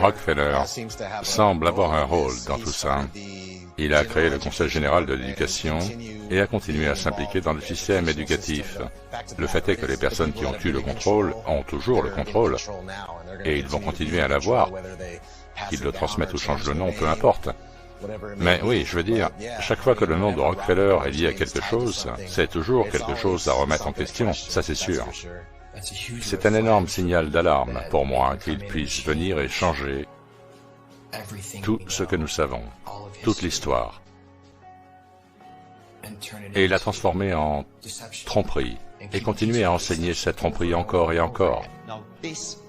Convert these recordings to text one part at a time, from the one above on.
Rockefeller semble avoir un rôle dans tout ça. Il a créé le Conseil général de l'éducation et a continué à s'impliquer dans le système éducatif. Le fait est que les personnes qui ont eu le contrôle ont toujours le contrôle, et ils vont continuer à l'avoir. Qu'ils le transmettent ou changent le nom, peu importe. Mais oui, je veux dire, chaque fois que le nom de Rockefeller est lié à quelque chose, c'est toujours quelque chose à remettre en question, ça c'est sûr. C'est un énorme signal d'alarme pour moi qu'il puisse venir et changer tout ce que nous savons, toute l'histoire, et la transformer en tromperie, et continuer à enseigner cette tromperie encore et encore.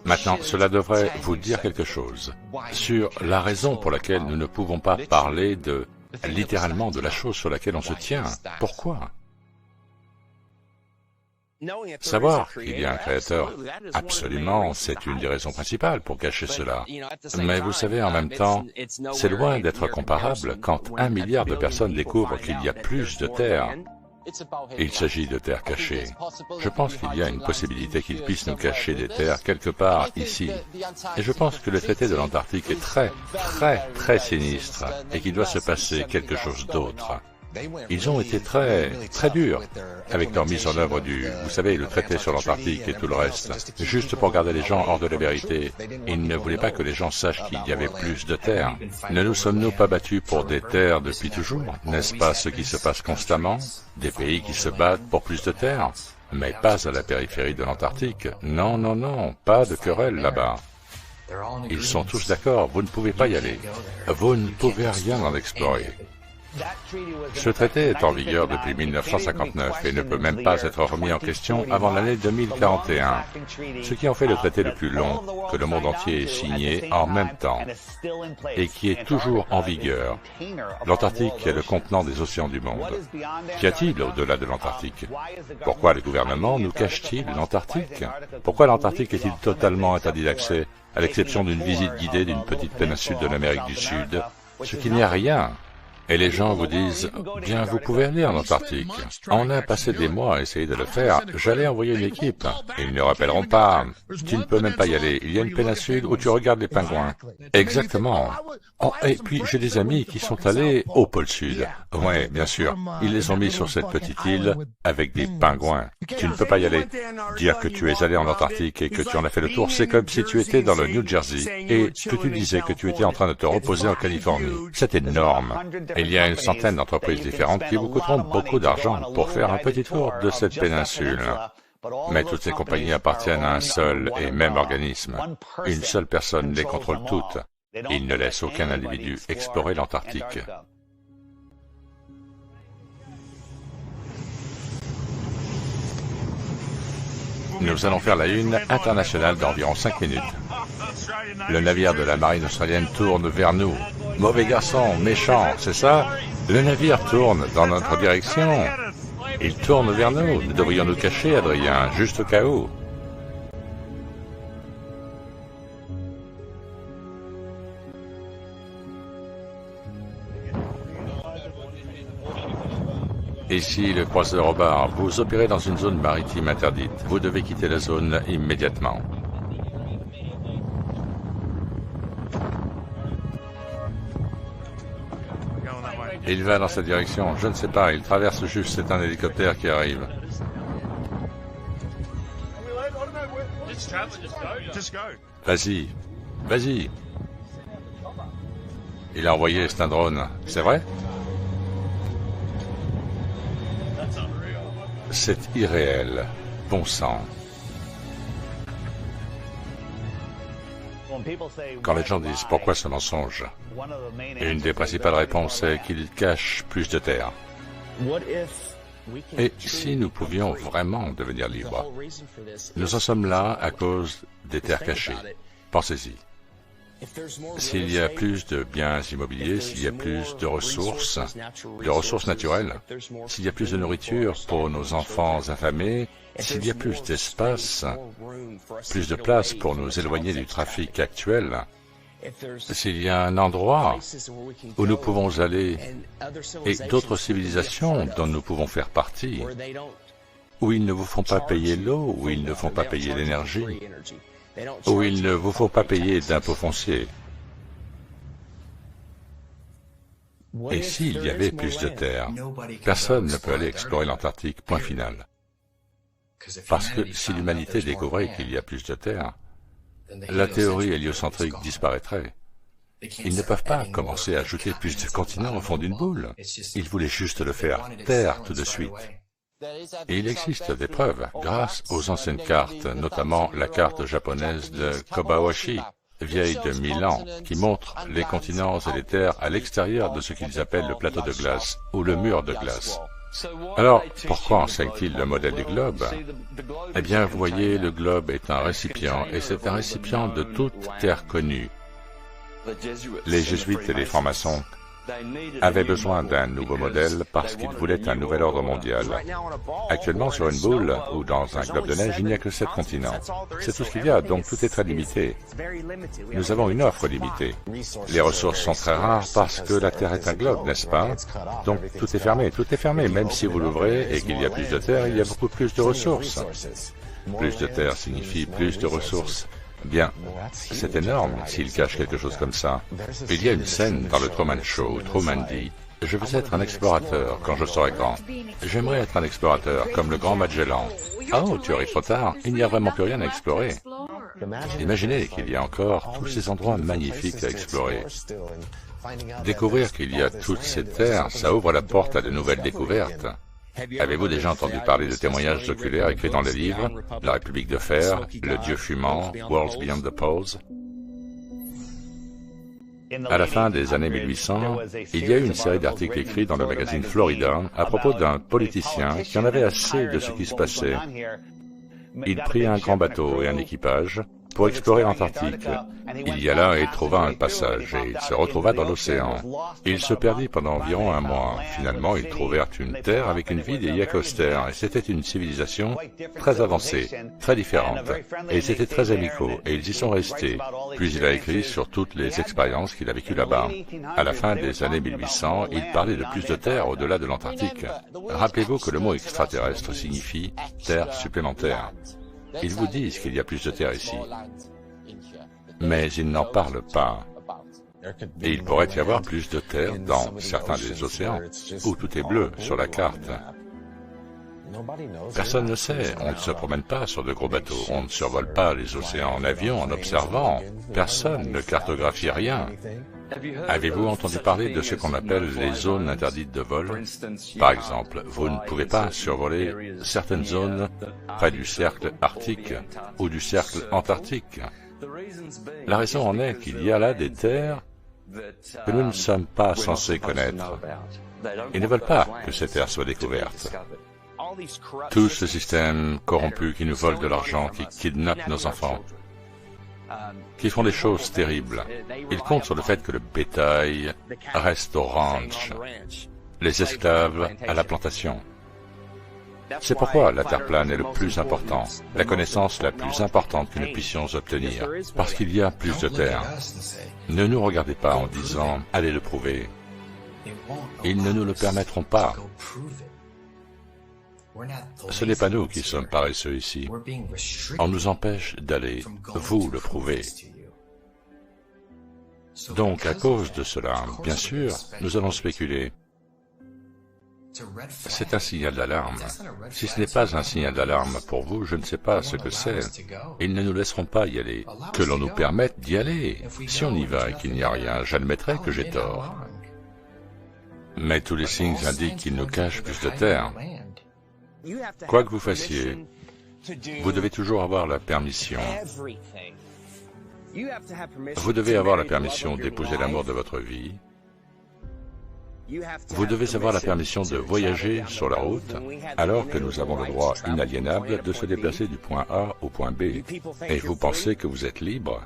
Maintenant, cela devrait vous dire quelque chose sur la raison pour laquelle nous ne pouvons pas parler littéralement de la chose sur laquelle on se tient. Pourquoi? Savoir qu'il y a un créateur, absolument, c'est une des raisons principales pour cacher cela. Mais vous savez, en même temps, c'est loin d'être comparable quand 1 milliard de personnes découvrent qu'il y a plus de terre. Il s'agit de terres cachées. Je pense qu'il y a une possibilité qu'ils puissent nous cacher des terres quelque part ici. Et je pense que le traité de l'Antarctique est très sinistre et qu'il doit se passer quelque chose d'autre. Ils ont été très durs avec leur mise en œuvre vous savez, le traité sur l'Antarctique et tout le reste, juste pour garder les gens hors de la vérité. Ils ne voulaient pas que les gens sachent qu'il y avait plus de terres. Ne nous sommes-nous pas battus pour des terres depuis toujours? N'est-ce pas ce qui se passe constamment? Des pays qui se battent pour plus de terres? Mais pas à la périphérie de l'Antarctique. Non, non, non, pas de querelle là-bas. Ils sont tous d'accord, vous ne pouvez pas y aller. Vous ne pouvez rien en explorer. Ce traité est en vigueur depuis 1959 et ne peut même pas être remis en question avant l'année 2041, ce qui en fait le traité le plus long que le monde entier ait signé en même temps et qui est toujours en vigueur. L'Antarctique est le contenant des océans du monde. Qu'y a-t-il au-delà de l'Antarctique? Pourquoi les gouvernements nous cachent-ils l'Antarctique? Pourquoi l'Antarctique est-il totalement interdit d'accès, à l'exception d'une visite guidée d'une petite péninsule de l'Amérique du Sud, ce qui n'est rien? Et les gens vous disent, bien, vous pouvez aller en Antarctique. On a passé des mois à essayer de le faire. J'allais envoyer une équipe. Ils ne rappelleront pas. Tu ne peux même pas y aller. Il y a une péninsule où tu regardes les pingouins. Exactement. Oh, et puis, j'ai des amis qui sont allés au pôle Sud. Ouais, bien sûr. Ils les ont mis sur cette petite île avec des pingouins. Tu ne peux pas y aller. Dire que tu es allé en Antarctique et que tu en as fait le tour, c'est comme si tu étais dans le New Jersey et que tu disais que tu étais en train de te reposer en Californie. C'est énorme. Il y a une centaine d'entreprises différentes qui vous coûteront beaucoup d'argent pour faire un petit tour de cette péninsule. Mais toutes ces compagnies appartiennent à un seul et même organisme. Une seule personne les contrôle toutes. Ils ne laissent aucun individu explorer l'Antarctique. Nous allons faire la une internationale d'environ 5 minutes. Le navire de la marine australienne tourne vers nous. Mauvais garçon, méchant, c'est ça? Le navire tourne dans notre direction. Il tourne vers nous. Nous devrions nous cacher, Adrien, juste au cas où. Ici, le croiseur au bar. Vous opérez dans une zone maritime interdite. Vous devez quitter la zone immédiatement. Il va dans cette direction. Je ne sais pas, il traverse juste. C'est un hélicoptère qui arrive. Vas-y. Vas-y. Il a envoyé, c'est un drone. C'est vrai? C'est irréel. Bon sang. Quand les gens disent pourquoi ce mensonge, une des principales réponses est qu'il cache plus de terre. Et si nous pouvions vraiment devenir libres? Nous en sommes là à cause des terres cachées. Pensez-y. S'il y a plus de biens immobiliers, s'il y a plus de ressources naturelles, s'il y a plus de nourriture pour nos enfants affamés, s'il y a plus d'espace, plus de place pour nous éloigner du trafic actuel, s'il y a un endroit où nous pouvons aller et d'autres civilisations dont nous pouvons faire partie, où ils ne vous font pas payer l'eau, où ils ne font pas payer l'énergie, où il ne vous faut pas payer d'impôts fonciers. Et s'il y avait plus de terre, personne ne peut aller explorer l'Antarctique, point final. Parce que si l'humanité découvrait qu'il y a plus de terre, la théorie héliocentrique disparaîtrait. Ils ne peuvent pas commencer à ajouter plus de continents au fond d'une boule. Ils voulaient juste le faire taire tout de suite. Et il existe des preuves, grâce aux anciennes cartes, notamment la carte japonaise de Kobayashi, vieille de 1000 ans, qui montre les continents et les terres à l'extérieur de ce qu'ils appellent le plateau de glace, ou le mur de glace. Alors, pourquoi enseigne-t-il le modèle du globe? Eh bien, vous voyez, le globe est un récipient, et c'est un récipient de toute terre connue. Les jésuites et les francs-maçons avaient besoin d'un nouveau modèle parce qu'ils voulaient un nouvel ordre mondial. Actuellement, sur une boule ou dans un globe de neige, il n'y a que 7 continents. C'est tout ce qu'il y a, donc tout est très limité. Nous avons une offre limitée. Les ressources sont très rares parce que la Terre est un globe, n'est-ce pas? Donc tout est fermé, même si vous l'ouvrez et qu'il y a plus de terre, il y a beaucoup plus de ressources. Plus de terre signifie plus de ressources. Bien, c'est énorme s'il cache quelque chose comme ça. Il y a une scène dans le Truman Show où Truman dit « Je veux être un explorateur quand je serai grand. J'aimerais être un explorateur comme le grand Magellan. » Oh, tu arrives trop tard, il n'y a vraiment plus rien à explorer. Imaginez qu'il y a encore tous ces endroits magnifiques à explorer. Découvrir qu'il y a toutes ces terres, ça ouvre la porte à de nouvelles découvertes. Avez-vous déjà entendu parler de témoignages oculaires écrits dans les livres, La République de Fer, Le Dieu fumant, Worlds Beyond the Poles? À la fin des années 1800, il y a eu une série d'articles écrits dans le magazine Florida à propos d'un politicien qui en avait assez de ce qui se passait. Il prit un grand bateau et un équipage pour explorer l'Antarctique. Il y alla et trouva un passage, et il se retrouva dans l'océan. Il se perdit pendant environ un mois. Finalement, ils trouvèrent une terre avec une vie des Yacosters, et c'était une civilisation très avancée, très différente. Et ils étaient très amicaux, et ils y sont restés. Puis il a écrit sur toutes les expériences qu'il a vécues là-bas. À la fin des années 1800, il parlait de plus de terre au-delà de l'Antarctique. Rappelez-vous que le mot extraterrestre signifie terre supplémentaire. Ils vous disent qu'il y a plus de terre ici, mais ils n'en parlent pas. Et il pourrait y avoir plus de terre dans certains des océans, où tout est bleu sur la carte. Personne ne sait, on ne se promène pas sur de gros bateaux, on ne survole pas les océans en avion en observant, personne ne cartographie rien. Avez-vous entendu parler de ce qu'on appelle les zones interdites de vol? Par exemple, vous ne pouvez pas survoler certaines zones près du cercle arctique ou du cercle antarctique. La raison en est qu'il y a là des terres que nous ne sommes pas censés connaître. Ils ne veulent pas que ces terres soient découvertes. Tout ce système corrompu qui nous vole de l'argent, qui kidnappe nos enfants, qui font des choses terribles. Ils comptent sur le fait que le bétail reste au ranch, les esclaves à la plantation. C'est pourquoi la Terre plane est le plus important, la connaissance la plus importante que nous puissions obtenir, parce qu'il y a plus de terre. Ne nous regardez pas en disant « allez le prouver ». Ils ne nous le permettront pas. Ce n'est pas nous qui sommes paresseux ici. On nous empêche d'aller vous le prouver. Donc, à cause de cela, bien sûr, nous allons spéculer. C'est un signal d'alarme. Si ce n'est pas un signal d'alarme pour vous, je ne sais pas ce que c'est. Ils ne nous laisseront pas y aller. Que l'on nous permette d'y aller. Si on y va et qu'il n'y a rien, j'admettrai que j'ai tort. Mais tous les signes indiquent qu'ils nous cachent plus de terre. Quoi que vous fassiez, vous devez toujours avoir la permission. Vous devez avoir la permission d'épouser l'amour de votre vie. Vous devez avoir la permission de voyager sur la route, alors que nous avons le droit inaliénable de se déplacer du point A au point B. Et vous pensez que vous êtes libre?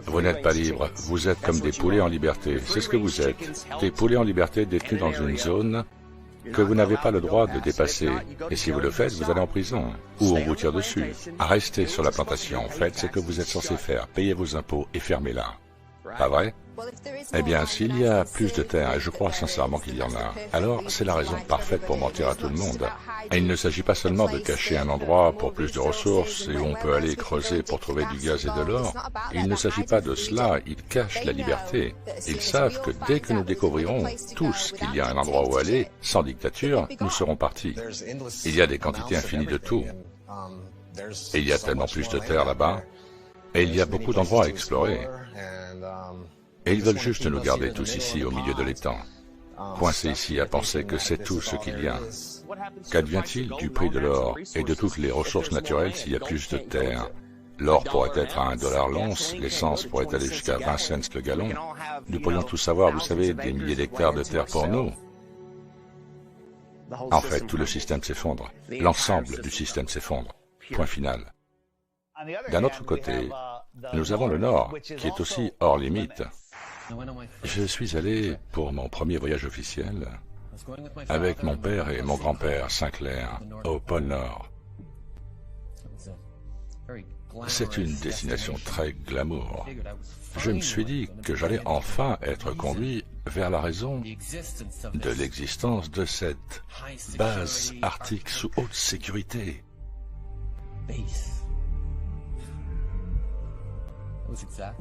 Vous n'êtes pas libre, vous êtes comme des poulets en liberté. C'est ce que vous êtes. Des poulets en liberté détenus dans une zone que vous n'avez pas le droit de dépasser. Et si vous le faites, vous allez en prison, ou on vous tire dessus. Restez sur la plantation, faites ce que vous êtes censé faire, payez vos impôts et fermez-la. Pas vrai? Eh bien, s'il y a plus de terre, et je crois sincèrement qu'il y en a, alors c'est la raison parfaite pour mentir à tout le monde. Et il ne s'agit pas seulement de cacher un endroit pour plus de ressources et où on peut aller creuser pour trouver du gaz et de l'or. Il ne s'agit pas de cela, ils cachent la liberté. Ils savent que dès que nous découvrirons tous qu'il y a un endroit où aller, sans dictature, nous serons partis. Il y a des quantités infinies de tout. Et il y a tellement plus de terre là-bas. Et il y a beaucoup d'endroits à explorer. Et ils veulent juste nous garder tous ici au milieu de l'étang, coincés ici à penser que c'est tout ce qu'il y a. Qu'advient-il du prix de l'or et de toutes les ressources naturelles s'il y a plus de terre? L'or pourrait être à $1 l'once, l'essence pourrait aller jusqu'à 20 cents le gallon. Nous pourrions tous avoir, vous savez, des milliers d'hectares de terre pour nous. En fait, tout le système s'effondre. L'ensemble du système s'effondre. Point final. D'un autre côté, nous avons le Nord, qui est aussi hors limite. Je suis allé pour mon premier voyage officiel avec mon père et mon grand-père Sinclair au pôle Nord. C'est une destination très glamour. Je me suis dit que j'allais enfin être conduit vers la raison de l'existence de cette base arctique sous haute sécurité.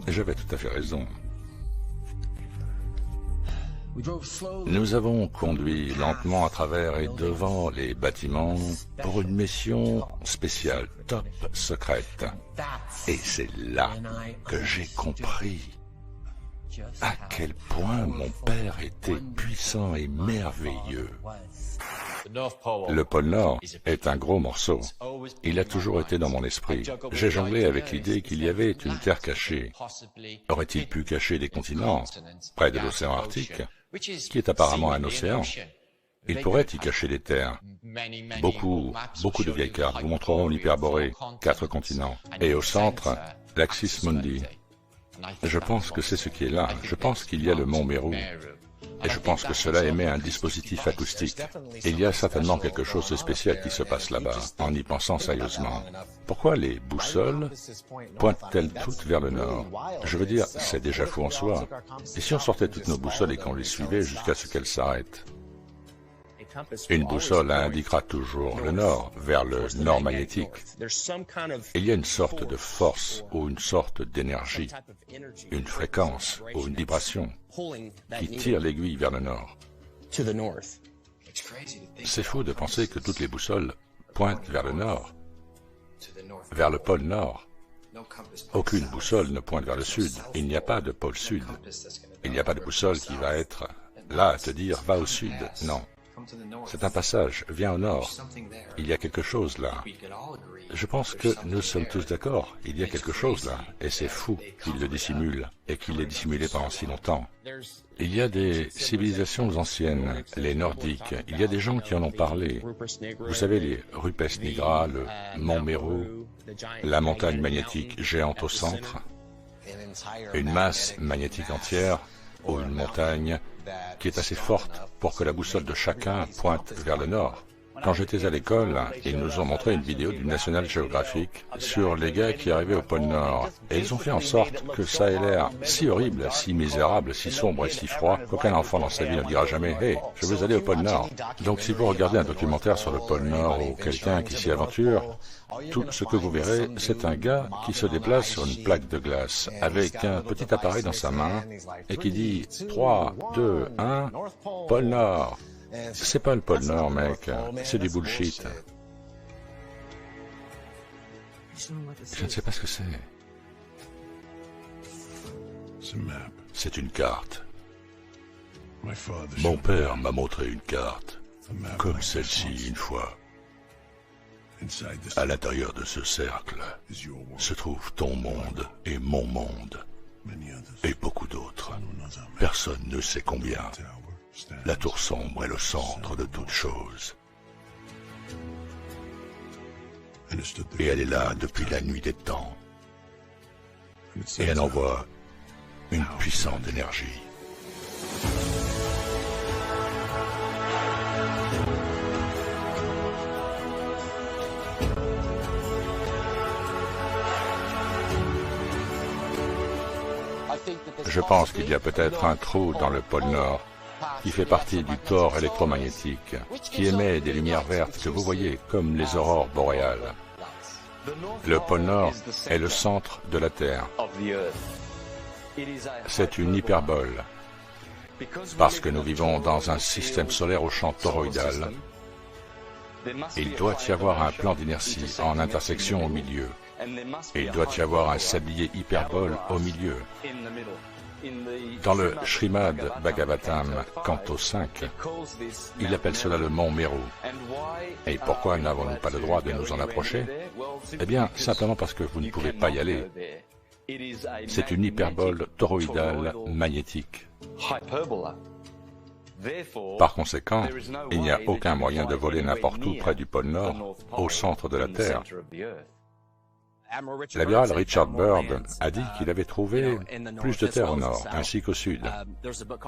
J'avais tout à fait raison. Nous avons conduit lentement à travers et devant les bâtiments pour une mission spéciale, top secrète. Et c'est là que j'ai compris à quel point mon père était puissant et merveilleux. Le pôle Nord est un gros morceau. Il a toujours été dans mon esprit. J'ai jonglé avec l'idée qu'il y avait une terre cachée. Aurait-il pu cacher des continents près de l'océan Arctique, qui est apparemment un océan? Il pourrait y cacher des terres. Beaucoup de vieilles cartes vous montreront l'hyperborée, 4 continents. Et au centre, l'Axis Mundi. Je pense que c'est ce qui est là. Je pense qu'il y a le mont Meru. Et je pense que cela émet un dispositif acoustique. Il y a certainement quelque chose de spécial qui se passe là-bas, en y pensant sérieusement. Pourquoi les boussoles pointent-elles toutes vers le nord? Je veux dire, c'est déjà fou en soi. Et si on sortait toutes nos boussoles et qu'on les suivait jusqu'à ce qu'elles s'arrêtent? Une boussole indiquera toujours le nord, vers le nord magnétique. Il y a une sorte de force ou une sorte d'énergie, une fréquence ou une vibration qui tire l'aiguille vers le nord. C'est fou de penser que toutes les boussoles pointent vers le nord, vers le pôle nord. Aucune boussole ne pointe vers le sud. Il n'y a pas de pôle sud. Il n'y a pas de boussole qui va être là à te dire « va au sud ». Non. C'est un passage, viens au nord. Il y a quelque chose là. Je pense que nous sommes tous d'accord. Il y a quelque chose là. Et c'est fou qu'il le dissimule et qu'il l'ait dissimulé pendant si longtemps. Il y a des civilisations anciennes, les Nordiques. Il y a des gens qui en ont parlé. Vous savez, les Rupes Nigra, le mont Meru, la montagne magnétique géante au centre, une masse magnétique entière ou une montagne qui est assez forte pour que la boussole de chacun pointe vers le nord. Quand j'étais à l'école, ils nous ont montré une vidéo du National Geographic sur les gars qui arrivaient au pôle Nord. Et ils ont fait en sorte que ça ait l'air si horrible, si misérable, si sombre et si froid qu'aucun enfant dans sa vie ne dira jamais « Hey, je veux aller au pôle Nord ». Donc si vous regardez un documentaire sur le pôle Nord ou quelqu'un qui s'y aventure, tout ce que vous verrez, c'est un gars qui se déplace sur une plaque de glace avec un petit appareil dans sa main et qui dit « 3, 2, 1, pôle Nord ». C'est pas le pôle Nord, mec. C'est du bullshit. Je ne sais pas ce que c'est. C'est une carte. Mon père m'a montré une carte, comme celle-ci une fois. À l'intérieur de ce cercle se trouve ton monde et mon monde, et beaucoup d'autres. Personne ne sait combien. La tour sombre est le centre de toute chose. Et elle est là depuis la nuit des temps. Et elle envoie une puissante énergie. Je pense qu'il y a peut-être un trou dans le pôle Nord qui fait partie du corps électromagnétique, qui émet des lumières vertes que vous voyez comme les aurores boréales. Le pôle Nord est le centre de la Terre. C'est une hyperbole. Parce que nous vivons dans un système solaire au champ toroïdal, il doit y avoir un plan d'inertie en intersection au milieu. Et il doit y avoir un sablier hyperbole au milieu. Dans le Srimad Bhagavatam, canto 5, il appelle cela le mont Meru. Et pourquoi n'avons-nous pas le droit de nous en approcher? Eh bien, simplement parce que vous ne pouvez pas y aller. C'est une hyperbole toroïdale magnétique. Par conséquent, il n'y a aucun moyen de voler n'importe où près du pôle Nord, au centre de la Terre. L'amiral Richard Byrd a dit qu'il avait trouvé plus de terre au nord, ainsi qu'au sud.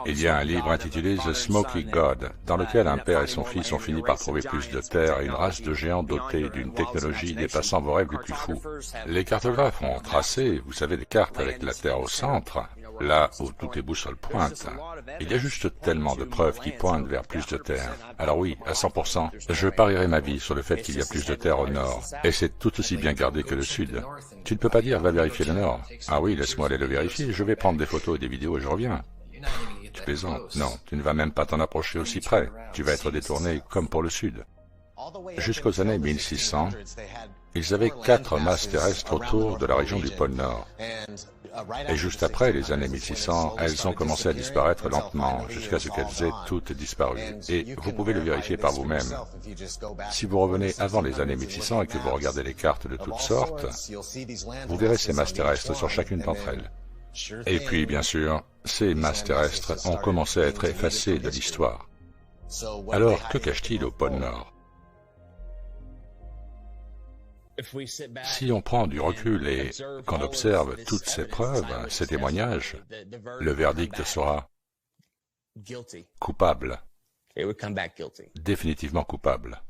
Il y a un livre intitulé The Smoky God, dans lequel un père et son fils ont fini par trouver plus de terre et une race de géants dotés d'une technologie dépassant vos rêves les plus fous. Les cartographes ont tracé, vous savez, des cartes avec la Terre au centre, là où toutes les boussoles pointent. Il y a juste tellement de preuves qui pointent vers plus de terre. Alors oui, à 100%, je parierais ma vie sur le fait qu'il y a plus de terre au nord, et c'est tout aussi bien gardé que le sud. Tu ne peux pas dire, va vérifier le nord. Ah oui, laisse-moi aller le vérifier, je vais prendre des photos et des vidéos et je reviens. Tu plaisantes? Non, tu ne vas même pas t'en approcher aussi près. Tu vas être détourné comme pour le sud. Jusqu'aux années 1600, ils avaient 4 masses terrestres autour de la région du pôle Nord. Et juste après les années 1600, elles ont commencé à disparaître lentement, jusqu'à ce qu'elles aient toutes disparu. Et vous pouvez le vérifier par vous-même. Si vous revenez avant les années 1600 et que vous regardez les cartes de toutes sortes, vous verrez ces masses terrestres sur chacune d'entre elles. Et puis, bien sûr, ces masses terrestres ont commencé à être effacées de l'histoire. Alors, que cache-t-il au pôle Nord? Si on prend du recul et qu'on observe toutes ces preuves, ces témoignages, le verdict sera coupable, définitivement coupable.